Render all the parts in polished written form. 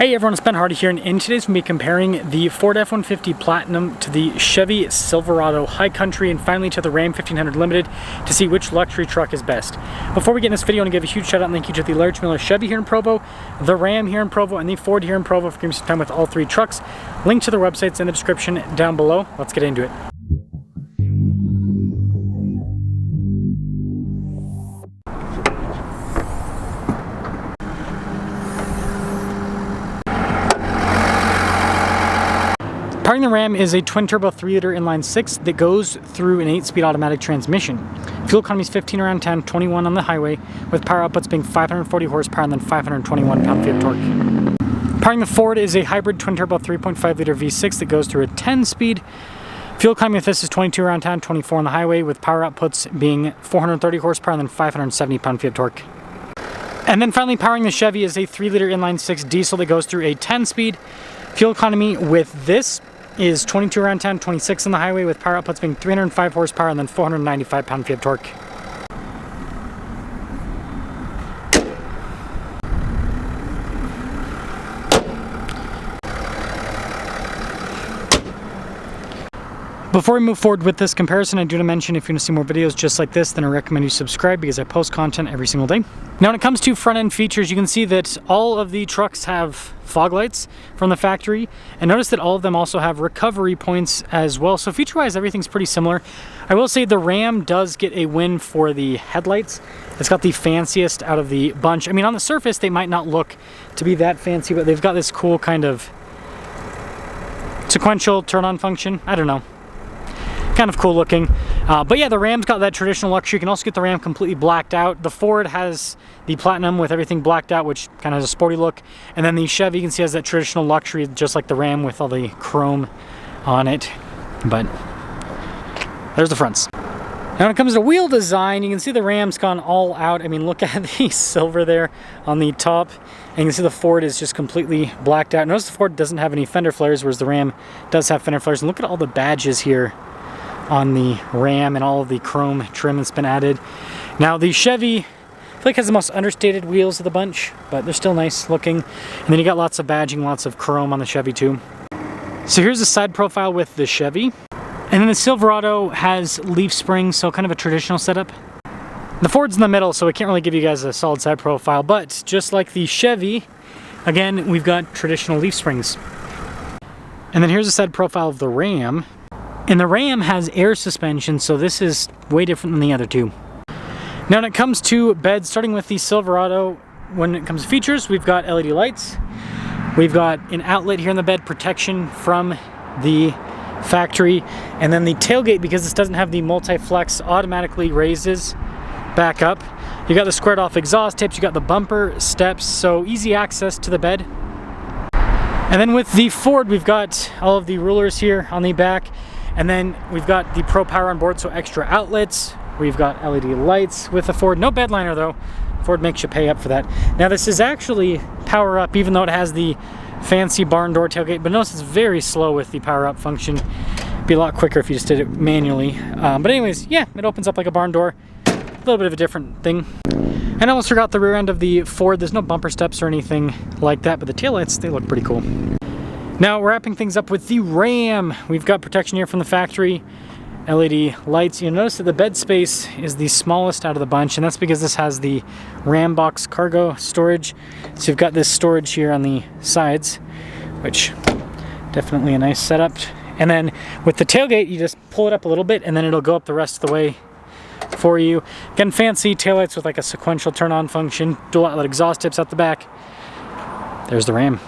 Hey everyone, it's Ben Hardy here, and in today's we'll be comparing the Ford F-150 Platinum to the Chevy Silverado High Country and finally to the Ram 1500 Limited to see which luxury truck is best. Before we get in this video, I want to give a huge shout out and thank you to the Large Miller Chevy here in Provo, the Ram here in Provo, and the Ford here in Provo for giving me some time with all three trucks. Link to their websites in the description down below. Let's get into it. Powering the Ram is a twin-turbo 3-liter inline-6 that goes through an 8-speed automatic transmission. Fuel economy is 15 around 10, 21 on the highway, with power outputs being 540 horsepower and then 521 pound-feet of torque. Powering the Ford is a hybrid twin-turbo 3.5-liter V6 that goes through a 10-speed. Fuel economy with this is 22 around 10, 24 on the highway, with power outputs being 430 horsepower and then 570 pound-feet of torque. And then finally, powering the Chevy is a 3-liter inline-6 diesel that goes through a 10-speed. Fuel economy with this is 22 around 10, 26 on the highway, with power outputs being 305 horsepower and then 495 pound-feet of torque. Before we move forward with this comparison, I do want to mention if you want to see more videos just like this, then I recommend you subscribe because I post content every single day. Now when it comes to front end features, you can see that all of the trucks have fog lights from the factory, and notice that all of them also have recovery points as well. So feature wise, everything's pretty similar. I will say the Ram does get a win for the headlights. It's got the fanciest out of the bunch. I mean, on the surface they might not look to be that fancy, but they've got this cool kind of sequential turn on function. I don't know. Kind of cool looking, but yeah, the Ram's got that traditional luxury. You can also get the Ram completely blacked out. The Ford has the Platinum with everything blacked out, which kind of has a sporty look, and then the Chevy, you can see, has that traditional luxury just like the Ram with all the chrome on it. But there's the fronts. Now when it comes to wheel design, you can see the Ram's gone all out. I mean, look at the silver there on the top, and you can see the Ford is just completely blacked out. Notice the Ford doesn't have any fender flares, whereas the Ram does have fender flares. And look at all the badges here on the Ram and all of the chrome trim that's been added. Now the Chevy, I feel like has the most understated wheels of the bunch, but they're still nice looking. And then you got lots of badging, lots of chrome on the Chevy too. So here's the side profile with the Chevy. And then the Silverado has leaf springs, so kind of a traditional setup. The Ford's in the middle, so I can't really give you guys a solid side profile, but just like the Chevy, again, we've got traditional leaf springs. And then here's the side profile of the Ram. And the Ram has air suspension, so this is way different than the other two. Now when it comes to beds, starting with the Silverado, when it comes to features, we've got LED lights. We've got an outlet here in the bed, protection from the factory. And then the tailgate, because this doesn't have the multi-flex, automatically raises back up. You got the squared off exhaust tips, you got the bumper steps, so easy access to the bed. And then with the Ford, we've got all of the rulers here on the back. And then we've got the Pro Power on board, so extra outlets. We've got LED lights with the Ford. No bed liner though. Ford makes you pay up for that. Now this is actually power up, even though it has the fancy barn door tailgate. But notice it's very slow with the power up function. It'd be a lot quicker if you just did it manually. But anyways, yeah, it opens up like a barn door. A little bit of a different thing. And I almost forgot the rear end of the Ford. There's no bumper steps or anything like that, but the taillights, they look pretty cool. Now wrapping things up with the Ram, we've got protection here from the factory, LED lights. You'll notice that the bed space is the smallest out of the bunch, and that's because this has the Ram box cargo storage. So you've got this storage here on the sides, which definitely a nice setup. And then with the tailgate, you just pull it up a little bit and then it'll go up the rest of the way for you. Again, fancy taillights with like a sequential turn on function, dual outlet exhaust tips out the back. There's the Ram.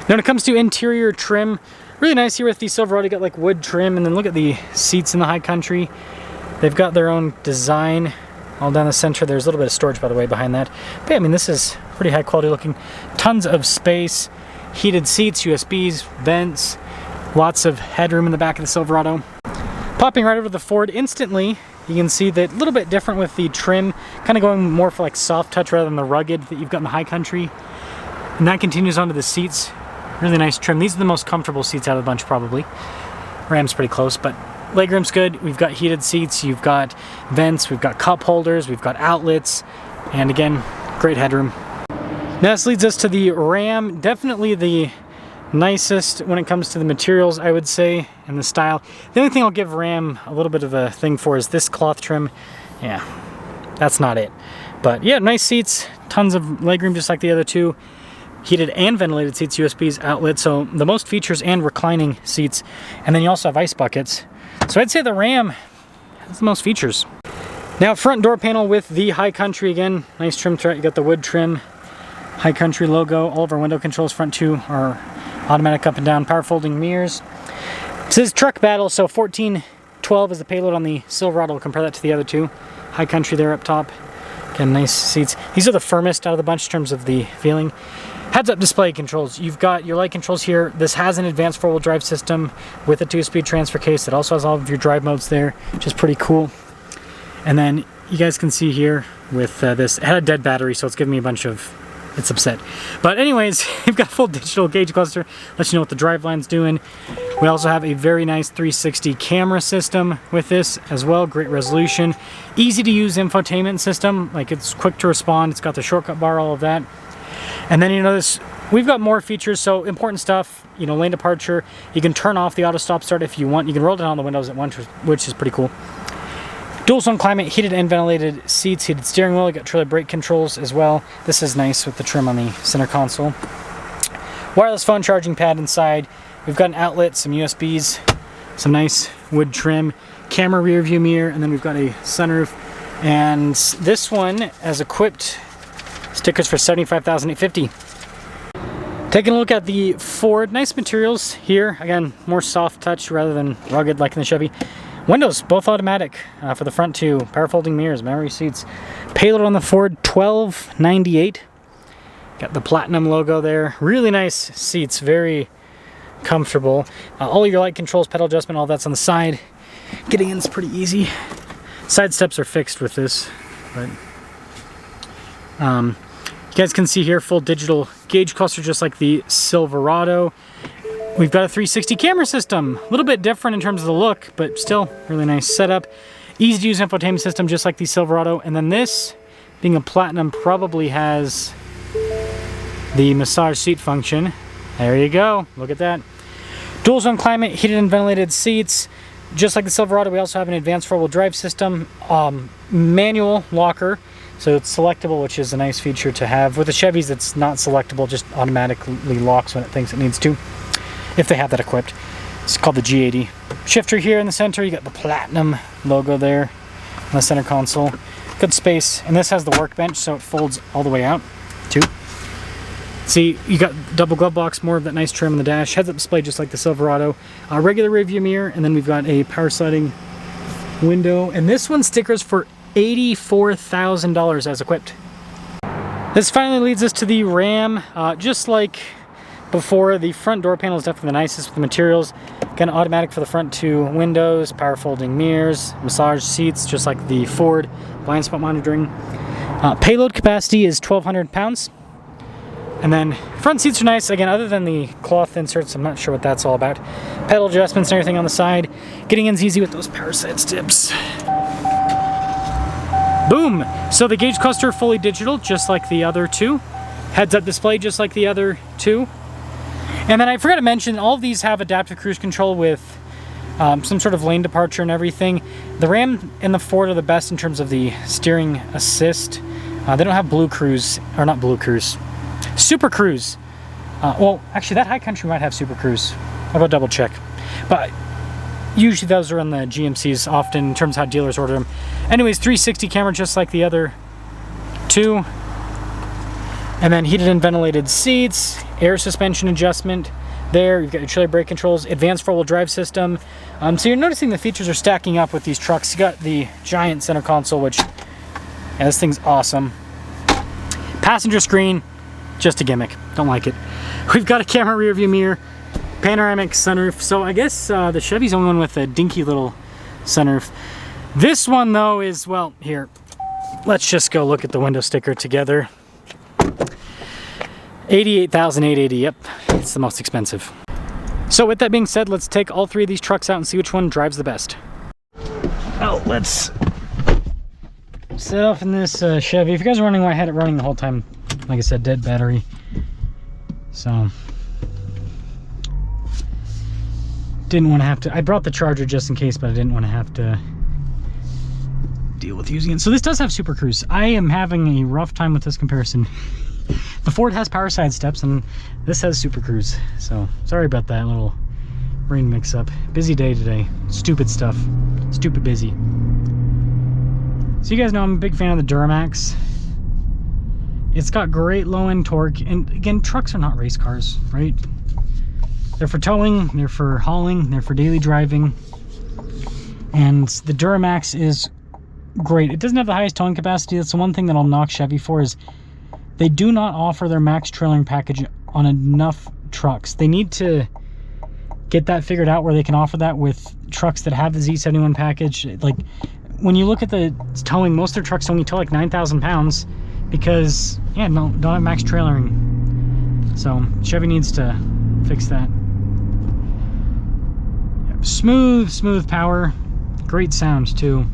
Now when it comes to interior trim, really nice here with the Silverado. You got like wood trim, and then look at the seats in the High Country. They've got their own design all down the center. There's a little bit of storage, by the way, behind that. But yeah, I mean, this is pretty high quality looking. Tons of space, heated seats, USBs, vents, lots of headroom in the back of the Silverado. Popping right over to the Ford, instantly you can see that a little bit different with the trim, kind of going more for like soft touch rather than the rugged that you've got in the High Country. And that continues onto the seats. Really nice trim. These are the most comfortable seats out of the bunch, probably. Ram's pretty close, but legroom's good. We've got heated seats, you've got vents, we've got cup holders, we've got outlets, and again, great headroom. Now this leads us to the Ram. Definitely the nicest when it comes to the materials, I would say, and the style. The only thing I'll give Ram a little bit of a thing for is this cloth trim. Yeah, that's not it. But yeah, nice seats, tons of legroom just like the other two. Heated and ventilated seats, USBs, outlet, so the most features and reclining seats. And then you also have ice buckets. So I'd say the Ram has the most features. Now front door panel with the High Country again. Nice trim throughout. You got the wood trim, High Country logo. All of our window controls, front two, are automatic up and down, power folding mirrors. It says truck battle, so 1412 is the payload on the Silverado. We'll compare that to the other two. High Country there up top. Again, nice seats. These are the firmest out of the bunch in terms of the feeling. Heads-up display controls. You've got your light controls here. This has an advanced four-wheel drive system with a 2-speed transfer case. It also has all of your drive modes there, which is pretty cool. And then you guys can see here with this, it had a dead battery, so it's giving me a bunch of, it's upset. But anyways, you've got a full digital gauge cluster, lets you know what the driveline's doing. We also have a very nice 360 camera system with this as well. Great resolution. Easy to use infotainment system. Like, it's quick to respond. It's got the shortcut bar, all of that. And then you notice we've got more features, so important stuff, you know, lane departure. You can turn off the auto stop start if you want. You can roll down the windows at once, which is pretty cool. Dual zone climate, heated and ventilated seats, heated steering wheel. You got trailer brake controls as well. This is nice with the trim on the center console. Wireless phone charging pad inside. We've got an outlet, some USBs, some nice wood trim, camera rear view mirror, and then we've got a sunroof. And this one has equipped stickers for $75,850. Taking a look at the Ford, nice materials here. Again, more soft touch rather than rugged like in the Chevy. Windows, both automatic for the front two. Power folding mirrors, memory seats. Payload on the Ford, $1298. Got the Platinum logo there. Really nice seats, very comfortable. All your light controls, pedal adjustment, all that's on the side. Getting in is pretty easy. Side steps are fixed with this, but you guys can see here, full digital gauge cluster just like the Silverado. We've got a 360 camera system. A little bit different in terms of the look, but still really nice setup. Easy to use infotainment system just like the Silverado. And then this, being a Platinum, probably has the massage seat function. There you go, look at that. Dual zone climate, heated and ventilated seats. Just like the Silverado, we also have an advanced four-wheel drive system. Manual locker. So it's selectable, which is a nice feature to have. With the Chevys, it's not selectable, just automatically locks when it thinks it needs to, if they have that equipped. It's called the G80. Shifter here in the center, you got the Platinum logo there on the center console. Good space, and this has the workbench, so it folds all the way out, too. See, you got double glove box, more of that nice trim in the dash. Heads-up display just like the Silverado. Regular rear view mirror, and then we've got a power sliding window. And this one stickers for $84,000 as equipped. This finally leads us to the Ram. Just like before, the front door panel is definitely the nicest with the materials. Again, automatic for the front two windows, power folding mirrors, massage seats, just like the Ford, blind spot monitoring. Payload capacity is 1,200 pounds. And then front seats are nice. Again, other than the cloth inserts, I'm not sure what that's all about. Pedal adjustments and everything on the side. Getting in's easy with those power side steps. Boom! So the gauge cluster fully digital, just like the other two. Heads-up display, just like the other two. And then I forgot to mention, all of these have adaptive cruise control with some sort of lane departure and everything. The Ram and the Ford are the best in terms of the steering assist. They don't have Blue Cruise, or not Blue Cruise, Super Cruise. Well, actually that High Country might have Super Cruise. I'll go double check. But usually those are on the GMCs often in terms of how dealers order them. Anyways, 360 camera just like the other two. And then heated and ventilated seats, air suspension adjustment there. You've got your trailer brake controls, advanced four-wheel drive system. So you're noticing the features are stacking up with these trucks. You got the giant center console, which, yeah, this thing's awesome. Passenger screen, just a gimmick. Don't like it. We've got a camera rear view mirror, panoramic sunroof. So I guess the Chevy's the only one with a dinky little sunroof. This one though is, well, here, let's just go look at the window sticker together. $88,880, yep, it's the most expensive. So with that being said, let's take all three of these trucks out and see which one drives the best. Oh, let's set off in this Chevy. If you guys are wondering why I had it running the whole time, Like I said, dead battery. So didn't want to have to, I brought the charger just in case, but I didn't want to have to deal with using it. So this does have Super Cruise. I am having a rough time with this comparison. The Ford has power side steps and this has Super Cruise. So sorry about that little brain mix up. Busy day today. Stupid stuff. Stupid busy. So you guys know I'm a big fan of the Duramax. It's got great low end torque, and again, trucks are not race cars, right? They're for towing, they're for hauling, they're for daily driving. And the Duramax is great. It doesn't have the highest towing capacity. That's the one thing that I'll knock Chevy for, is they do not offer their max trailering package on enough trucks. They need to get that figured out where they can offer that with trucks that have the Z71 package. Like when you look at the towing, most of their trucks only tow like 9,000 pounds because, yeah, no, don't have max trailering. So Chevy needs to fix that. Smooth power, great sound too.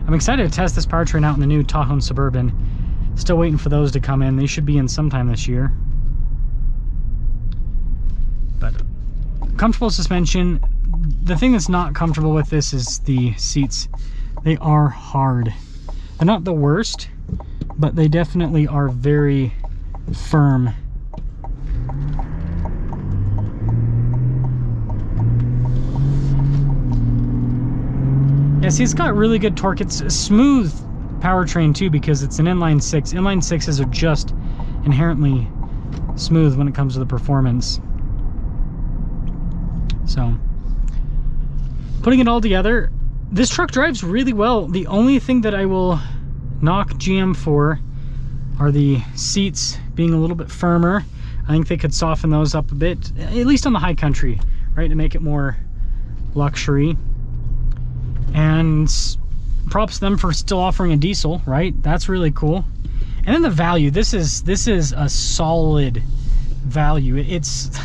I'm excited to test this powertrain out in the new Tahoe and Suburban. Still waiting for those to come in. They should be in sometime this year. But comfortable suspension. The thing that's not comfortable with this is the seats. They are hard. They're not the worst, but they definitely are very firm. Yeah, see, it's got really good torque. It's a smooth powertrain too because it's an inline six. Inline sixes are just inherently smooth when it comes to the performance. So, putting it all together, this truck drives really well. The only thing that I will knock GM for are the seats being a little bit firmer. I think they could soften those up a bit, at least on the high country, right, to make it more luxury. And props to them for still offering a diesel, right? That's really cool. And then the value, this is a solid value. It's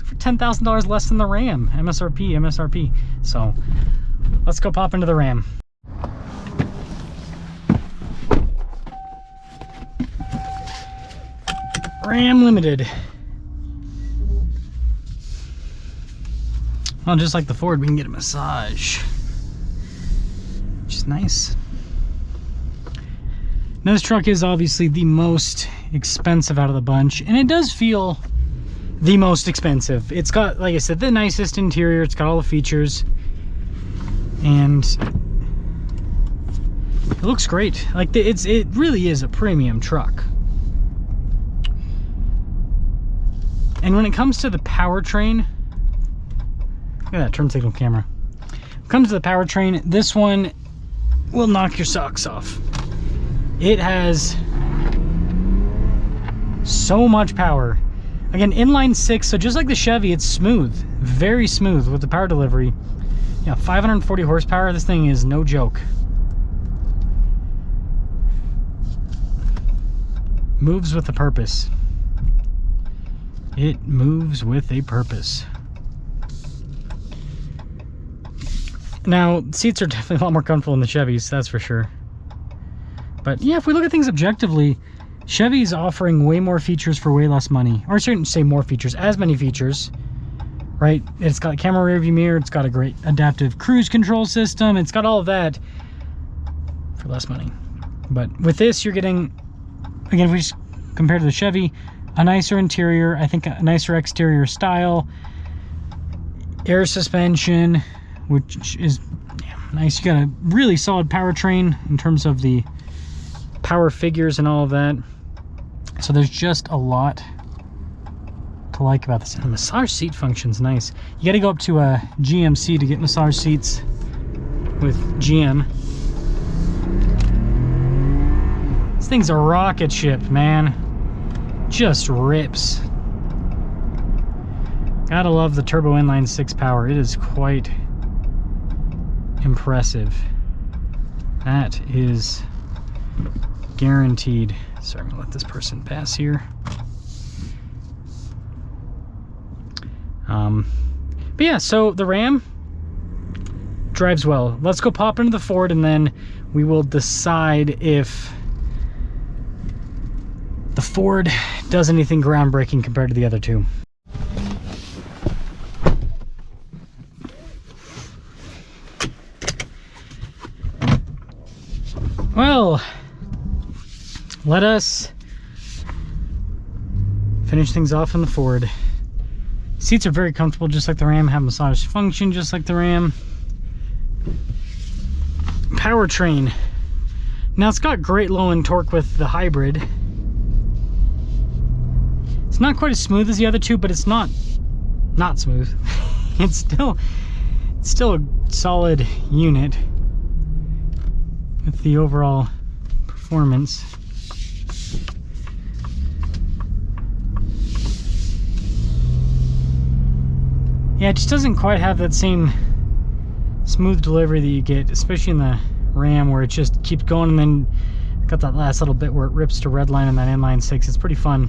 for $10,000 less than the Ram, MSRP. So let's go pop into the Ram. Ram Limited. Well, just like the Ford, we can get a massage, which is nice. Now, this truck is obviously the most expensive out of the bunch, and it does feel the most expensive. It's got, like I said, the nicest interior. It's got all the features, and it looks great. Like, it really is a premium truck. And when it comes to the powertrain, look at that turn signal camera. When it comes to the powertrain, this one will knock your socks off. It has so much power. Again, inline six, so just like the Chevy, it's smooth, very smooth with the power delivery. Yeah, 540 horsepower. This thing is no joke. Moves with a purpose. It moves with a purpose. Now, seats are definitely a lot more comfortable than the Chevys, that's for sure. But yeah, if we look at things objectively, Chevy's offering way more features for way less money. Or I shouldn't say more features, as many features, right? It's got a camera rear view mirror, it's got a great adaptive cruise control system, it's got all of that for less money. But with this, you're getting, again, if we just compare to the Chevy, a nicer interior, I think a nicer exterior style, air suspension, which is nice. You got a really solid powertrain in terms of the power figures and all of that. So there's just a lot to like about this. And the massage seat function's nice. You got to go up to a GMC to get massage seats with GM. This thing's a rocket ship, man. Just rips. Gotta love the turbo inline six power. It is quite impressive. That is guaranteed. Sorry, I'm gonna let this person pass here. But yeah, so the Ram drives well. Let's go pop into the Ford and then we will decide if the Ford does anything groundbreaking compared to the other two. Well, let us finish things off in the Ford. Seats are very comfortable, just like the Ram. Have massage function, just like the Ram. Powertrain. Now it's got great low-end torque with the hybrid. It's not quite as smooth as the other two, but it's not smooth. It's still a solid unit with the overall performance. Yeah, it just doesn't quite have that same smooth delivery that you get, especially in the Ram, where it just keeps going, and then got that last little bit where it rips to red line and that inline six. It's pretty fun.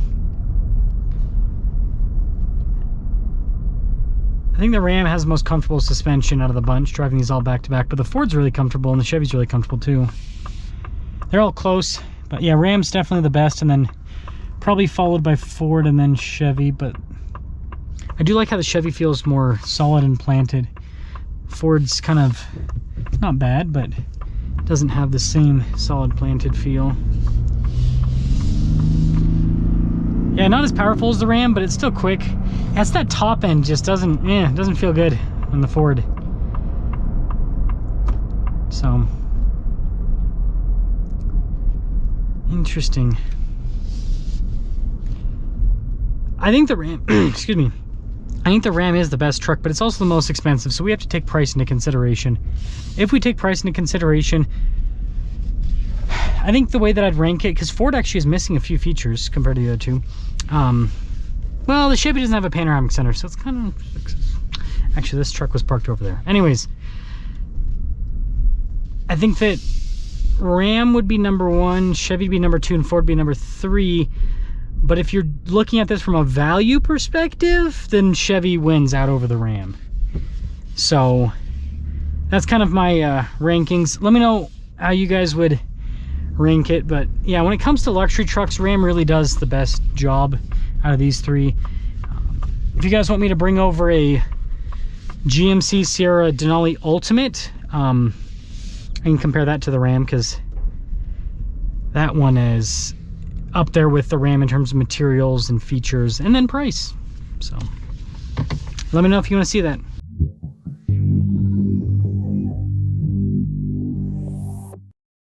I think the Ram has the most comfortable suspension out of the bunch, driving these all back to back, but the Ford's really comfortable and the Chevy's really comfortable too. They're all close, but yeah, Ram's definitely the best, and then probably followed by Ford and then Chevy. But I do like how the Chevy feels more solid and planted. Ford's kind of not bad, but doesn't have the same solid planted feel. Yeah, not as powerful as the Ram, but it's still quick. That's that top end just doesn't feel good on the Ford. So interesting. I think the Ram excuse me, I think the Ram is the best truck, but it's also the most expensive, so we have to take price into consideration. If we take price into consideration, I think the way that I'd rank it, because Ford actually is missing a few features compared to the other two. Well, the Chevy doesn't have a panoramic center, so it's kind of... Actually, this truck was parked over there. Anyways, I think that Ram would be number 1, Chevy would be number 2, and Ford would be number 3. But if you're looking at this from a value perspective, then Chevy wins out over the Ram. So that's kind of my rankings. Let me know how you guys would rank it. But yeah, when it comes to luxury trucks, Ram really does the best job out of these three. If you guys want me to bring over a GMC Sierra Denali Ultimate, I can compare that to the Ram, because that one is up there with the Ram in terms of materials and features, and then price. So let me know if you want to see that.